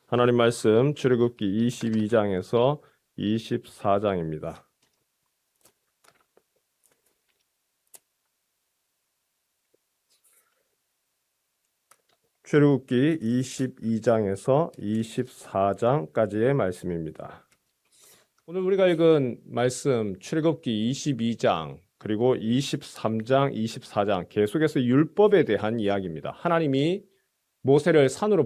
하나님 말씀 출애굽기 22장에서 24장입니다. 출애굽기 22장에서 24장까지의 말씀입니다. 오늘 우리가 읽은 말씀 출애굽기 22장 그리고 23장, 24장 계속해서 율법에 대한 이야기입니다. 하나님이 모세를 산으로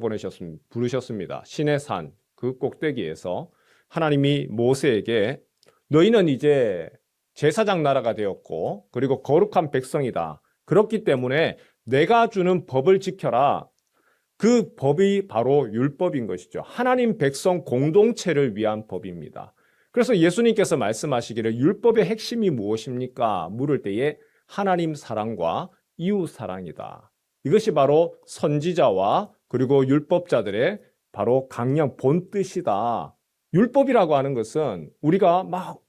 부르셨습니다. 시내 산, 그 꼭대기에서 하나님이 모세에게 너희는 이제 제사장 나라가 되었고 그리고 거룩한 백성이다. 그렇기 때문에 내가 주는 법을 지켜라. 그 법이 바로 율법인 것이죠. 하나님 백성 공동체를 위한 법입니다. 그래서 예수님께서 말씀하시기를 율법의 핵심이 무엇입니까? 물을 때에 하나님 사랑과 이웃 사랑이다. 이것이 바로 선지자와 그리고 율법자들의 바로 강령 본뜻이다. 율법이라고 하는 것은 우리가 막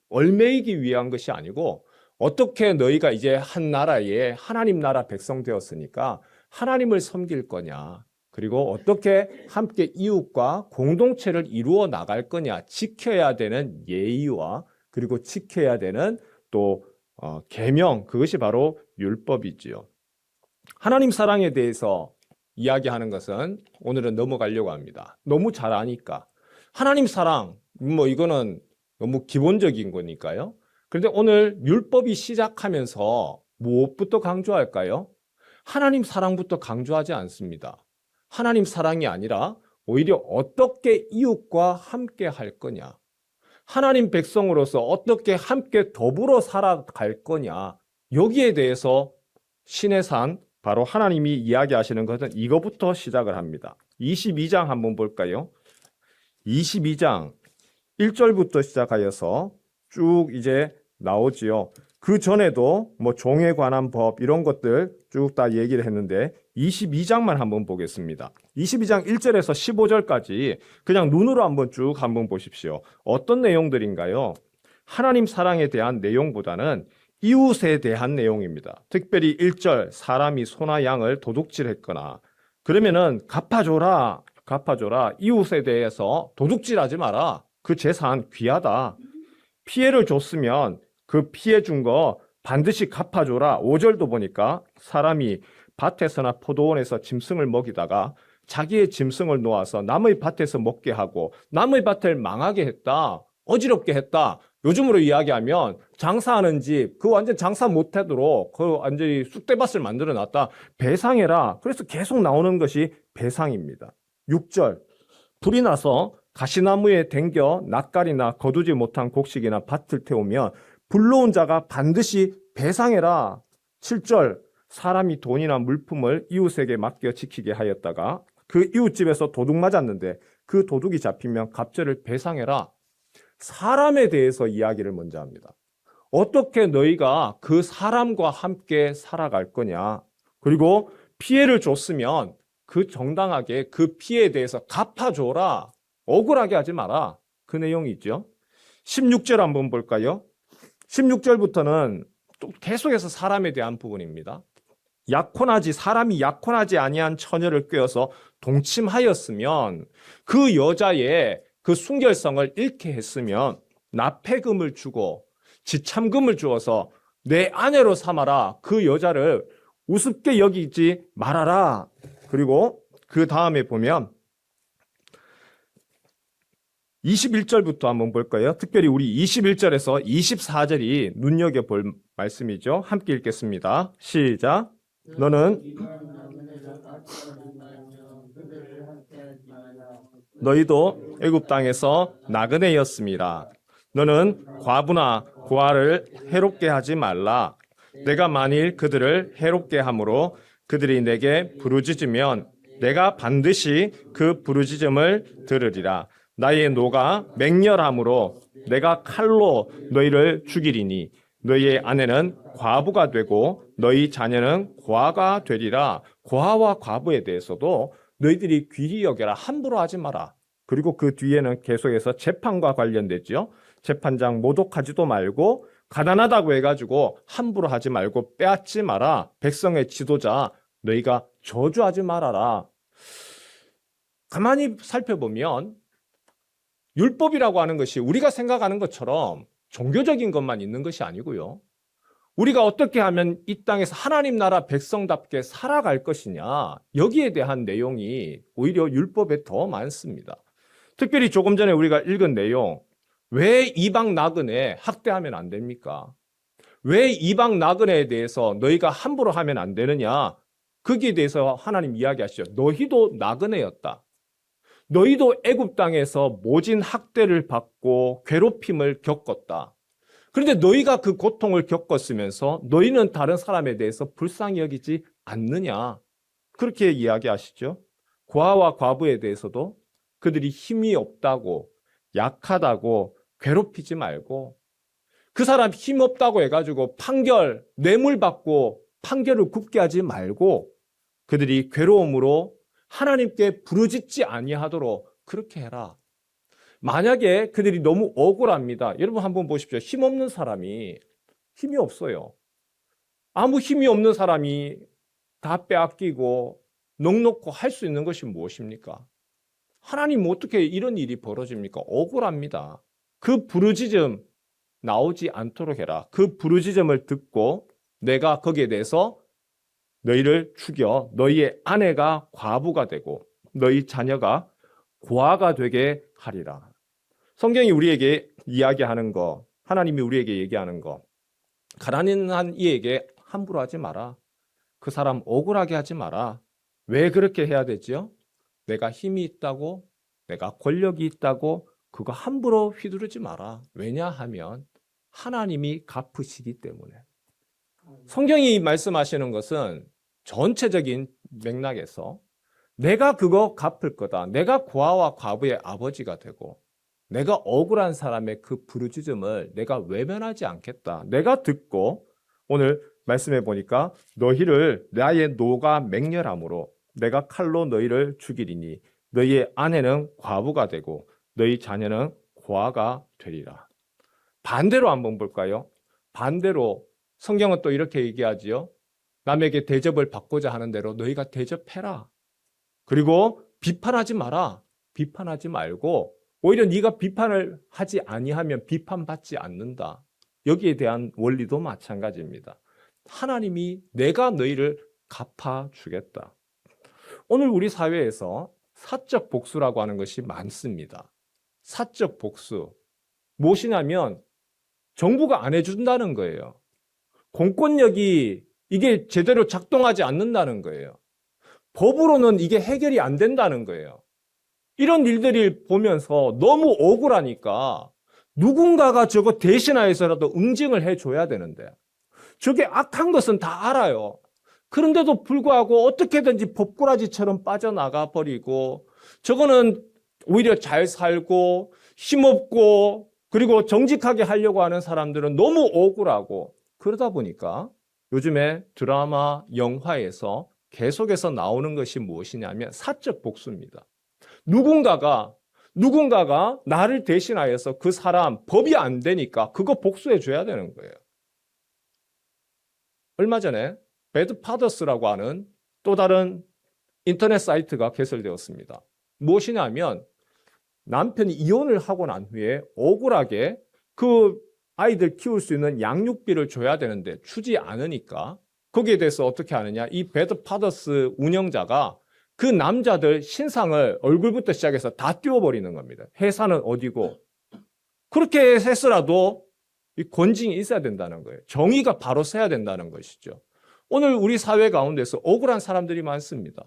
얽매이기 위한 것이 아니고 어떻게 너희가 이제 한 나라에 하나님 나라 백성 되었으니까 하나님을 섬길 거냐, 그리고 어떻게 함께 이웃과 공동체를 이루어 나갈 거냐, 지켜야 되는 예의와 그리고 지켜야 되는 또 계명, 그것이 바로 율법이지요. 하나님 사랑에 대해서 이야기하는 것은 오늘은 넘어가려고 합니다. 너무 잘 아니까. 하나님 사랑, 이거는 너무 기본적인 거니까요. 그런데 오늘 율법이 시작하면서 무엇부터 강조할까요? 하나님 사랑부터 강조하지 않습니다. 하나님 사랑이 아니라 오히려 어떻게 이웃과 함께 할 거냐, 하나님 백성으로서 어떻게 함께 더불어 살아갈 거냐, 여기에 대해서 신의 산, 바로 하나님이 이야기하시는 것은 이거부터 시작을 합니다. 22장 한번 볼까요? 22장 1절부터 시작하여서 쭉 이제 나오지요. 그 전에도 종에 관한 법 이런 것들 쭉 다 얘기를 했는데 22장만 한번 보겠습니다. 22장 1절에서 15절까지 그냥 눈으로 한번 보십시오. 어떤 내용들인가요? 하나님 사랑에 대한 내용보다는 이웃에 대한 내용입니다. 특별히 1절, 사람이 소나 양을 도둑질했거나 그러면은 갚아줘라. 이웃에 대해서 도둑질하지 마라. 그 재산 귀하다. 피해를 줬으면 그 피해 준 거 반드시 갚아줘라. 5절도 보니까 사람이 밭에서나 포도원에서 짐승을 먹이다가 자기의 짐승을 놓아서 남의 밭에서 먹게 하고 남의 밭을 망하게 했다. 어지럽게 했다. 요즘으로 이야기하면 장사하는 집, 그 완전 장사 못하도록 그 완전히 쑥대밭을 만들어 놨다. 배상해라. 그래서 계속 나오는 것이 배상입니다. 6절, 불이 나서 가시나무에 댕겨 낯가리나 거두지 못한 곡식이나 밭을 태우면 불러온 자가 반드시 배상해라. 7절, 사람이 돈이나 물품을 이웃에게 맡겨 지키게 하였다가 그 이웃집에서 도둑 맞았는데 그 도둑이 잡히면 갑절을 배상해라. 사람에 대해서 이야기를 먼저 합니다. 어떻게 너희가 그 사람과 함께 살아갈 거냐, 그리고 피해를 줬으면 그 정당하게 그 피해에 대해서 갚아줘라. 억울하게 하지 마라. 그 내용이 있죠. 16절 한번 볼까요? 16절부터는 또 계속해서 사람에 대한 부분입니다. 사람이 약혼하지 아니한 처녀를 꿰어서 동침하였으면 그 여자의 그 순결성을 잃게 했으면 납폐금을 주고 지참금을 주어서 내 아내로 삼아라. 그 여자를 우습게 여기지 말아라. 그리고 그 다음에 보면 21절부터 한번 볼까요? 특별히 우리 21절에서 24절이 눈여겨볼 말씀이죠. 함께 읽겠습니다. 시작. 너는 너희도 애굽 땅에서 나그네였습니다. 너는 과부나 고아를 해롭게 하지 말라. 내가 만일 그들을 해롭게 함으로 그들이 내게 부르짖으면 내가 반드시 그 부르짖음을 들으리라. 나의 노가 맹렬함으로 내가 칼로 너희를 죽이리니 너희의 아내는 과부가 되고 너희 자녀는 고아가 되리라. 고아와 과부에 대해서도 너희들이 귀히 여겨라. 함부로 하지 마라. 그리고 그 뒤에는 계속해서 재판과 관련되죠. 재판장 모독하지도 말고 가난하다고 해가지고 함부로 하지 말고 빼앗지 마라. 백성의 지도자 너희가 저주하지 말아라. 가만히 살펴보면 율법이라고 하는 것이 우리가 생각하는 것처럼 종교적인 것만 있는 것이 아니고요. 우리가 어떻게 하면 이 땅에서 하나님 나라 백성답게 살아갈 것이냐, 여기에 대한 내용이 오히려 율법에 더 많습니다. 특별히 조금 전에 우리가 읽은 내용, 왜 이방 나그네 학대하면 안 됩니까? 왜 이방 나그네에 대해서 너희가 함부로 하면 안 되느냐? 거기에 대해서 하나님 이야기하시죠. 너희도 나그네였다. 너희도 애굽 땅에서 모진 학대를 받고 괴롭힘을 겪었다. 그런데 너희가 그 고통을 겪었으면서 너희는 다른 사람에 대해서 불쌍히 여기지 않느냐? 그렇게 이야기하시죠. 고아와 과부에 대해서도 그들이 힘이 없다고, 약하다고 괴롭히지 말고, 그 사람 힘 없다고 해가지고 뇌물 받고 판결을 굽게 하지 말고, 그들이 괴로움으로 하나님께 부르짖지 아니하도록 그렇게 해라. 만약에 그들이 너무 억울합니다. 여러분 한번 보십시오. 힘없는 사람이 힘이 없어요. 아무 힘이 없는 사람이 다 빼앗기고 넉넉고 할 수 있는 것이 무엇입니까? 하나님 어떻게 이런 일이 벌어집니까? 억울합니다. 그 부르짖음 나오지 않도록 해라. 그 부르짖음을 듣고 내가 거기에 대해서 너희를 죽여 너희의 아내가 과부가 되고 너희 자녀가 고아가 되게 하리라. 성경이 우리에게 이야기하는 거, 하나님이 우리에게 얘기하는 거, 가난한 이에게 함부로 하지 마라. 그 사람 억울하게 하지 마라. 왜 그렇게 해야 되죠? 내가 힘이 있다고, 내가 권력이 있다고 그거 함부로 휘두르지 마라. 왜냐하면 하나님이 갚으시기 때문에. 성경이 말씀하시는 것은 전체적인 맥락에서 내가 그거 갚을 거다. 내가 고아와 과부의 아버지가 되고 내가 억울한 사람의 그 부르짖음을 내가 외면하지 않겠다. 내가 듣고 오늘 말씀해 보니까 너희를 나의 노가 맹렬함으로 내가 칼로 너희를 죽이리니 너희의 아내는 과부가 되고 너희 자녀는 고아가 되리라. 반대로 한번 볼까요? 반대로 성경은 또 이렇게 얘기하지요. 남에게 대접을 받고자 하는 대로 너희가 대접해라. 그리고 비판하지 마라. 비판하지 말고 오히려 네가 비판을 하지 아니하면 비판받지 않는다. 여기에 대한 원리도 마찬가지입니다. 하나님이 내가 너희를 갚아주겠다. 오늘 우리 사회에서 사적 복수라고 하는 것이 많습니다. 사적 복수. 무엇이냐면 정부가 안 해준다는 거예요. 공권력이 이게 제대로 작동하지 않는다는 거예요. 법으로는 이게 해결이 안 된다는 거예요. 이런 일들을 보면서 너무 억울하니까 누군가가 저거 대신하여서라도 응징을 해줘야 되는데 저게 악한 것은 다 알아요. 그런데도 불구하고 어떻게든지 법꾸라지처럼 빠져나가 버리고 저거는 오히려 잘 살고 힘없고 그리고 정직하게 하려고 하는 사람들은 너무 억울하고 그러다 보니까 요즘에 드라마, 영화에서 계속해서 나오는 것이 무엇이냐면 사적 복수입니다. 누군가가 나를 대신하여서 그 사람 법이 안 되니까 그거 복수해 줘야 되는 거예요. 얼마 전에 배드파더스라고 하는 또 다른 인터넷 사이트가 개설되었습니다. 무엇이냐면 남편이 이혼을 하고 난 후에 억울하게 그 아이들 키울 수 있는 양육비를 줘야 되는데 주지 않으니까 거기에 대해서 어떻게 하느냐. 이 배드파더스 운영자가 그 남자들 신상을 얼굴부터 시작해서 다 띄워버리는 겁니다. 회사는 어디고. 그렇게 해서라도 이 권징이 있어야 된다는 거예요. 정의가 바로 서야 된다는 것이죠. 오늘 우리 사회 가운데서 억울한 사람들이 많습니다.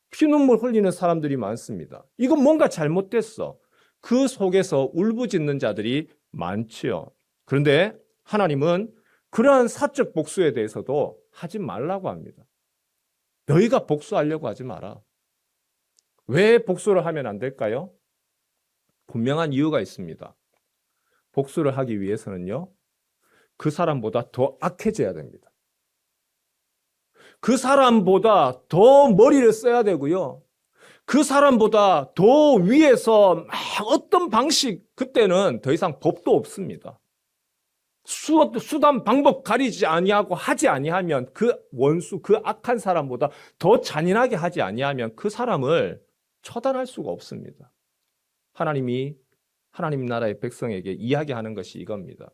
피눈물 흘리는 사람들이 많습니다. 이건 뭔가 잘못됐어. 그 속에서 울부짖는 자들이 많지요. 그런데 하나님은 그러한 사적 복수에 대해서도 하지 말라고 합니다. 너희가 복수하려고 하지 마라. 왜 복수를 하면 안 될까요? 분명한 이유가 있습니다. 복수를 하기 위해서는요, 그 사람보다 더 악해져야 됩니다. 그 사람보다 더 머리를 써야 되고요. 그 사람보다 더 위에서 막 어떤 방식, 그때는 더 이상 법도 없습니다. 수단 방법 가리지 아니하고 하지 아니하면 그 원수, 그 악한 사람보다 더 잔인하게 하지 아니하면 그 사람을 처단할 수가 없습니다. 하나님이 하나님 나라의 백성에게 이야기하는 것이 이겁니다.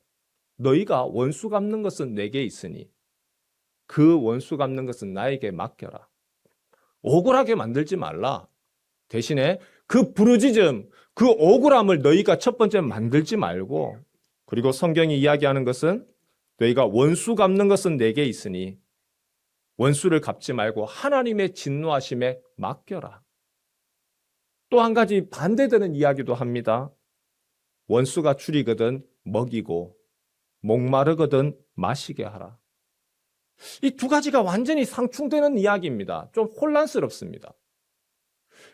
너희가 원수 갚는 것은 내게 있으니 그 원수 갚는 것은 나에게 맡겨라. 억울하게 만들지 말라. 대신에 그 부르짖음, 그 억울함을 너희가 첫 번째 만들지 말고, 그리고 성경이 이야기하는 것은 너희가 원수 갚는 것은 내게 있으니 원수를 갚지 말고 하나님의 진노하심에 맡겨라. 또 한 가지 반대되는 이야기도 합니다. 원수가 줄이거든 먹이고 목마르거든 마시게 하라. 이 두 가지가 완전히 상충되는 이야기입니다. 좀 혼란스럽습니다.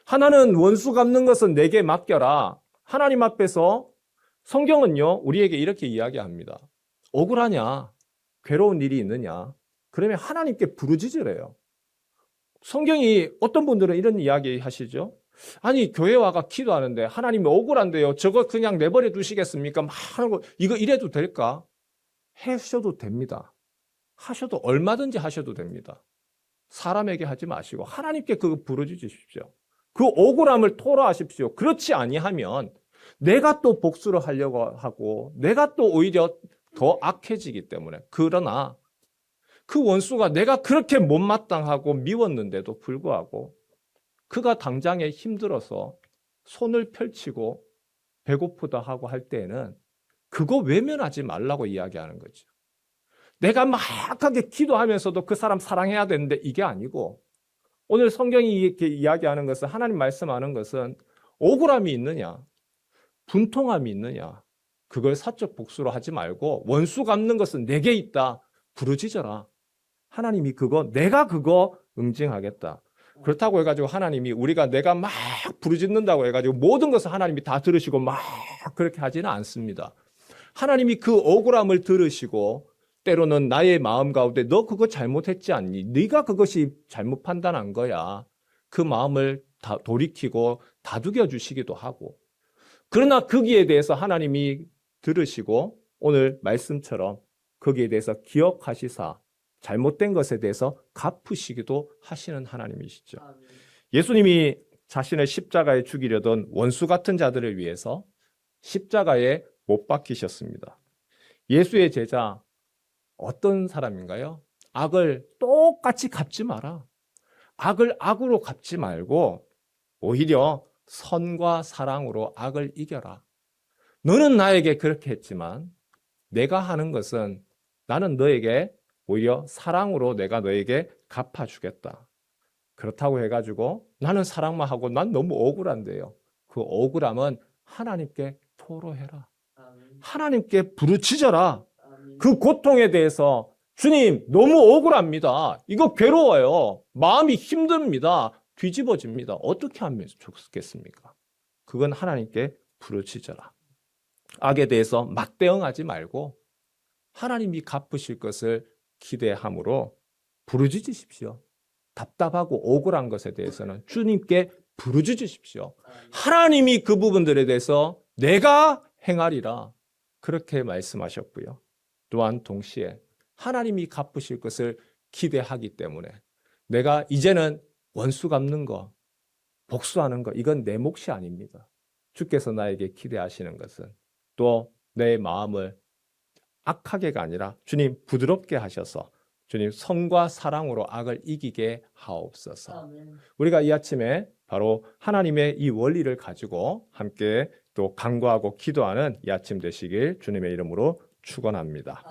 하나는 원수 갚는 것은 내게 맡겨라. 하나님 앞에서 성경은요, 우리에게 이렇게 이야기합니다. 억울하냐? 괴로운 일이 있느냐? 그러면 하나님께 부르짖으래요. 성경이 어떤 분들은 이런 이야기 하시죠? 아니, 교회 와가 기도하는데 하나님이 억울한데요. 저거 그냥 내버려 두시겠습니까? 막 하는 거, 이거 이래도 될까? 하셔도 됩니다. 하셔도 얼마든지 하셔도 됩니다. 사람에게 하지 마시고 하나님께 그거 부르짖으십시오. 그 억울함을 토로하십시오. 그렇지 아니하면 내가 또 복수를 하려고 하고 내가 또 오히려 더 악해지기 때문에. 그러나 그 원수가 내가 그렇게 못마땅하고 미웠는데도 불구하고 그가 당장에 힘들어서 손을 펼치고 배고프다 하고 할 때에는 그거 외면하지 말라고 이야기하는 거죠. 내가 막하게 기도하면서도 그 사람 사랑해야 되는데 이게 아니고, 오늘 성경이 이렇게 이야기하는 것은, 하나님 말씀하는 것은 억울함이 있느냐, 분통함이 있느냐, 그걸 사적 복수로 하지 말고 원수 갚는 것은 내게 있다. 부르짖어라. 하나님이 내가 그거 응징하겠다. 그렇다고 해가지고 하나님이 내가 막 부르짖는다고 해가지고 모든 것을 하나님이 다 들으시고 막 그렇게 하지는 않습니다. 하나님이 그 억울함을 들으시고 때로는 나의 마음 가운데 너 그거 잘못했지 않니? 네가 그것이 잘못 판단한 거야. 그 마음을 다 돌이키고 다독여 주시기도 하고. 그러나 거기에 대해서 하나님이 들으시고 오늘 말씀처럼 거기에 대해서 기억하시사 잘못된 것에 대해서 갚으시기도 하시는 하나님이시죠. 예수님이 자신을 십자가에 죽이려던 원수 같은 자들을 위해서 십자가에 못 박히셨습니다. 예수의 제자 어떤 사람인가요? 악을 똑같이 갚지 마라. 악을 악으로 갚지 말고 오히려 선과 사랑으로 악을 이겨라. 너는 나에게 그렇게 했지만 내가 하는 것은 나는 너에게 오히려 사랑으로 내가 너에게 갚아주겠다. 그렇다고 해가지고 나는 사랑만 하고 난 너무 억울한데요. 그 억울함은 하나님께 토로해라. 하나님께 부르짖어라. 그 고통에 대해서 주님 너무 억울합니다. 이거 괴로워요. 마음이 힘듭니다. 뒤집어집니다. 어떻게 하면 좋겠습니까? 그건 하나님께 부르짖어라. 악에 대해서 맞대응하지 말고 하나님이 갚으실 것을 기대함으로 부르짖으십시오. 답답하고 억울한 것에 대해서는 주님께 부르짖으십시오. 하나님이 그 부분들에 대해서 내가 행하리라. 그렇게 말씀하셨고요. 또한 동시에 하나님이 갚으실 것을 기대하기 때문에 내가 이제는 원수 갚는 거, 복수하는 거, 이건 내 몫이 아닙니다. 주께서 나에게 기대하시는 것은 또 내 마음을 악하게가 아니라 주님 부드럽게 하셔서 주님 선과 사랑으로 악을 이기게 하옵소서. 아멘. 우리가 이 아침에 바로 하나님의 이 원리를 가지고 함께 또 간구하고 기도하는 이 아침 되시길 주님의 이름으로 축원합니다.